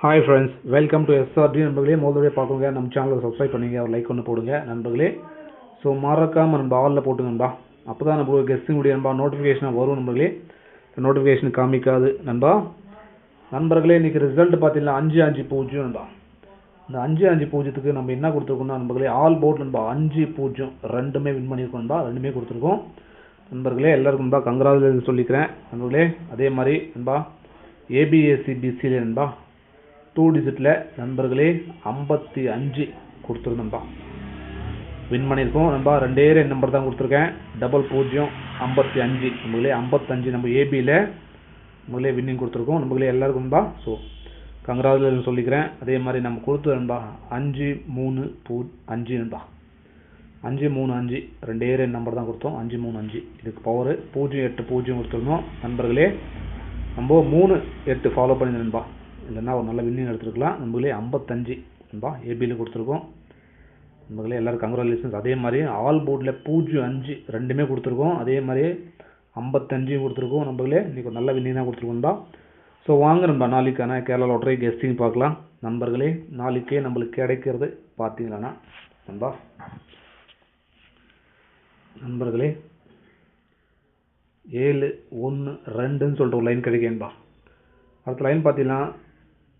Hi friends, welcome to SRT. நண்பர்களே, முதல்ல பார்க்குங்க, நம்ம சேனலை சப்ஸ்கிரைப் பண்ணிங்க, ஒரு லைக் ஒன்று போடுங்க நண்பர்களே. ஸோ மறக்காமல் நம்ம ஆலில் போட்டுங்க நண்பா. அப்போ தான் நம்மளுக்கு கெஸ்டினுடைய நண்பா நோட்டிஃபிகேஷனாக வரும் நண்பர்களே. நோட்டிஃபிகேஷன் காமிக்காது நண்பா. நண்பர்களே, இன்றைக்கி ரிசல்ட் பார்த்தீங்கன்னா 5-5-0 நண்பா. இந்த 5-5-0க்கு நம்ம என்ன கொடுத்துருக்கோம்னா நண்பர்களே, ஆல் போர்ட் நண்பா 5-0 ரெண்டுமே வின் பண்ணியிருக்கோம் நண்பா. ரெண்டுமே கொடுத்துருக்கோம் நண்பர்களே. எல்லாருக்கும் நண்பா கங்க்ராச்சுலேஷன் சொல்லிக்கிறேன் நண்பர்களே. அதே மாதிரி நண்பா ஏபிஎஸ்சி பிசியில் நண்பா 2 டிஜிட்டில் நண்பர்களே 55 கொடுத்துருந்தோம்பா. வின் பண்ணியிருக்கோம் நண்பா. 2 நம்பர் தான் கொடுத்துருக்கேன். 0055 நம்மளே 55 நம்ம ஏபியில் நம்மளே வின்னிங் கொடுத்துருக்கோம் நண்பர்களே. எல்லாருக்கும் நண்பா ஸோ கங்க்ராச்சுலேஷன் சொல்லிக்கிறேன். அதே மாதிரி நம்ம கொடுத்தது நண்பா 5-3-5 நண்பா. 5-3-5 2 நம்பர் தான் கொடுத்தோம். 5-3-5 இதுக்கு பவர் 0-8-0 கொடுத்துருந்தோம் நண்பர்களே. நம்ம 3-8 ஃபாலோ பண்ணி நண்பா, இல்லைன்னா ஒரு நல்ல வின்னிங் எடுத்துருக்கலாம் நண்பர்களே. 55 நண்பா ஏபியில் கொடுத்துருக்கோம் நண்பர்களே. எல்லோரும் கங்க்ராச்சுலேஷன்ஸ். அதே மாதிரி ஆல் போர்டில் 0-5 ரெண்டுமே கொடுத்துருக்கோம். அதே மாதிரி 55 கொடுத்துருக்கோம் நண்பர்களே. இன்றைக்கி ஒரு நல்ல வின்னிங் தான் கொடுத்துருக்கோம்டா. ஸோ வாங்க நண்பா, நாளைக்கான கேரளா லாட்டரி கெஸ்டிங் பார்க்கலாம் நண்பர்களே. நாளைக்கே நம்மளுக்கு கிடைக்கிறது பார்த்தீங்களா நண்பா நண்பர்களே 7-1-2ன்னு சொல்லிட்டு ஒரு லைன் கிடைக்கேன்பா. அடுத்த லைன் பார்த்தீங்கன்னா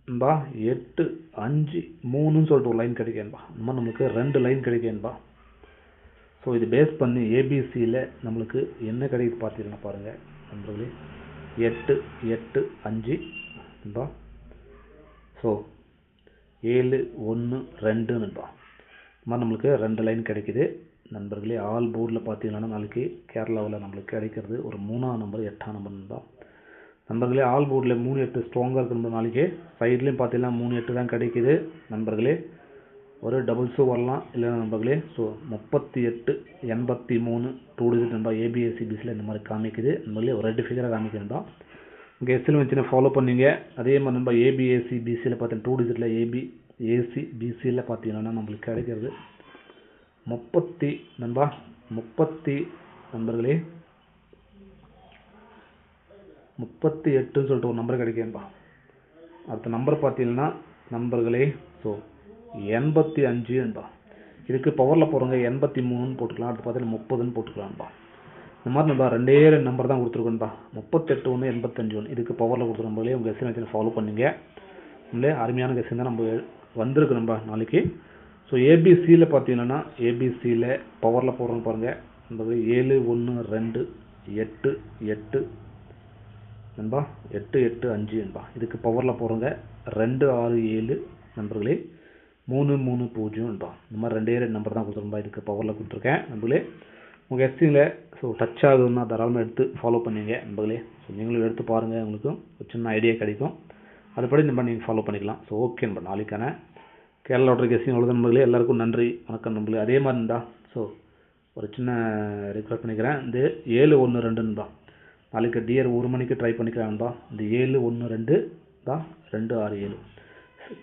நண்பா 8-5-3ன்னு சொல்லிட்டு ஒரு லைன் கிடைக்கேன்பா. இந்த மாதிரி நம்மளுக்கு 2 லைன் கிடைக்கேன்பா. ஸோ இது பேஸ் பண்ணி ஏபிசியில் நம்மளுக்கு என்ன கிடைக்குது பார்த்தீங்கன்னா பாருங்கள் நண்பர்களே. 8-8-5 நண்பா. ஸோ 7-1-2 நண்பா. இந்த மாதிரி நம்மளுக்கு 2 லைன் கிடைக்குது நண்பர்களே. ஆல் போர்டில் பார்த்தீங்கன்னா நாளைக்கு கேரளாவில் நம்மளுக்கு கிடைக்கிறது ஒரு 3ஆம் நம்பர் 8ஆம் நம்பர் நண்பா. நண்பர்களே, ஆல் போர்டில் 3-8 ஸ்ட்ராங்காக இருக்கிற நாளைக்கு சைட்லேயும் பார்த்தீங்கன்னா 3-8 தான் கிடைக்குது நண்பர்களே. ஒரு டபுள்ஸும் வரலாம் இல்லை நண்பர்களே. ஸோ 38-83 2 டிஜிட் நண்பா. ஏபிஎஸ்சிபிசியில் இந்த மாதிரி காமிக்குது நண்பர்களே. ஒரு 2 ஃபிகராக காமிக்குதுன்பா. இங்கே எஸ்எல் வச்சுன்னா ஃபாலோ பண்ணிங்க. அதே மாதிரி நண்பா ஏபிஎஸ்சிபிசியில் பார்த்தீங்கன்னா 2 டிஜிட்டில் ஏபிஎஸ்சிபிசியில் பார்த்தீங்கன்னா நம்மளுக்கு கிடைக்கிறது 30 நண்பா. 30 நண்பர்களே 38ன்னு சொல்லிட்டு ஒரு நம்பர் கிடைக்கேன்பா. அடுத்த நம்பர் பார்த்தீங்கன்னா நண்பர்களே ஸோ 85 நண்பா. இதுக்கு பவரில் போகிறவங்க 83ன்னு போட்டுக்கலாம். அடுத்து பார்த்தீங்கன்னா 30ன்னு போட்டுக்கலாம்ப்பா. இந்த மாதிரி நண்பா 2 நம்பர் தான் கொடுத்துருக்கோன்பா. 38-1-85-1 இதுக்கு பவரில் கொடுத்துரும்போதே உங்கள் கெஸ்டின் வச்சு ஃபாலோ பண்ணிங்க. நம்மளே அருமையான கெஸ்டின் தான் நம்ம வந்திருக்கு நண்பா நாளைக்கு. ஸோ ஏபிசியில் பார்த்தீங்கன்னா ஏபிசியில் பவரில் போடுறோம் பாருங்கள் நண்பர்களே. 7-1-2 8-8 நண்பா. 8-8-5 நண்பா. இதுக்கு பவரில் போகிறவங்க 2-6-7 நண்பர்களே. 3-3-0 நண்பா. இந்த மாதிரி 2 நம்பர் தான் கொடுத்துருப்பா. இதுக்கு பவரில் கொடுத்துருக்கேன் நண்பர்களே. உங்கள் எஸ்டிங்கில் ஸோ டச் ஆகுதுன்னா தாராளமாக எடுத்து ஃபாலோ பண்ணிங்க நண்பர்களே. ஸோ நீங்களும் எடுத்து பாருங்கள், உங்களுக்கும் ஒரு சின்ன ஐடியா கிடைக்கும். அதுபடி நம்ப நீங்கள் ஃபாலோ பண்ணிக்கலாம். ஸோ ஓகே நண்பா, நாளைக்கான கேரளா லாட்டரி கெஸ்டிங் அவ்வளோ நண்பர்களே. எல்லாருக்கும் நன்றி, வணக்கம் நண்பர்களே. அதே மாதிரி இருந்தா ஸோ ஒரு சின்ன ரிக்வெஸ்ட் பண்ணிக்கிறேன். இந்த 7-1-2 நண்பா நாளைக்கு டியர் 1 மணிக்கு ட்ரை பண்ணிக்கலாம்ப்பா. இந்த 7-1-2 தான் 2-6-7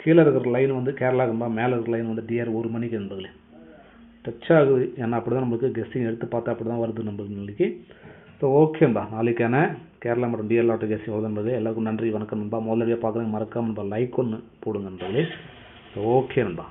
கீழே இருக்கிற லைன் வந்து கேரளாக்கும்பா. மேலே இருக்கிற லைன் வந்து டியர் 1 மணிக்கு நண்பர்களே. டச் ஆகுது, ஏன்னா அப்படி தான் நம்மளுக்கு கெஸ்டிங் எடுத்து பார்த்தா அப்படி தான் வருது நண்பர்கள் நாளைக்கு. ஸோ ஓகேம்பா, நாளைக்கான கேரளா மற்றும் டியர் லாட்டரி கெஸ்டிங் அவ்வளோ நண்பர்களே. எல்லாருக்கும் நன்றி, வணக்கம் நண்பா. முதல்ல பார்க்குறேன் மறக்காம நண்பா லைக் ஒன்று போடுங்க நண்பர்களே. ஸோ ஓகே நண்பா.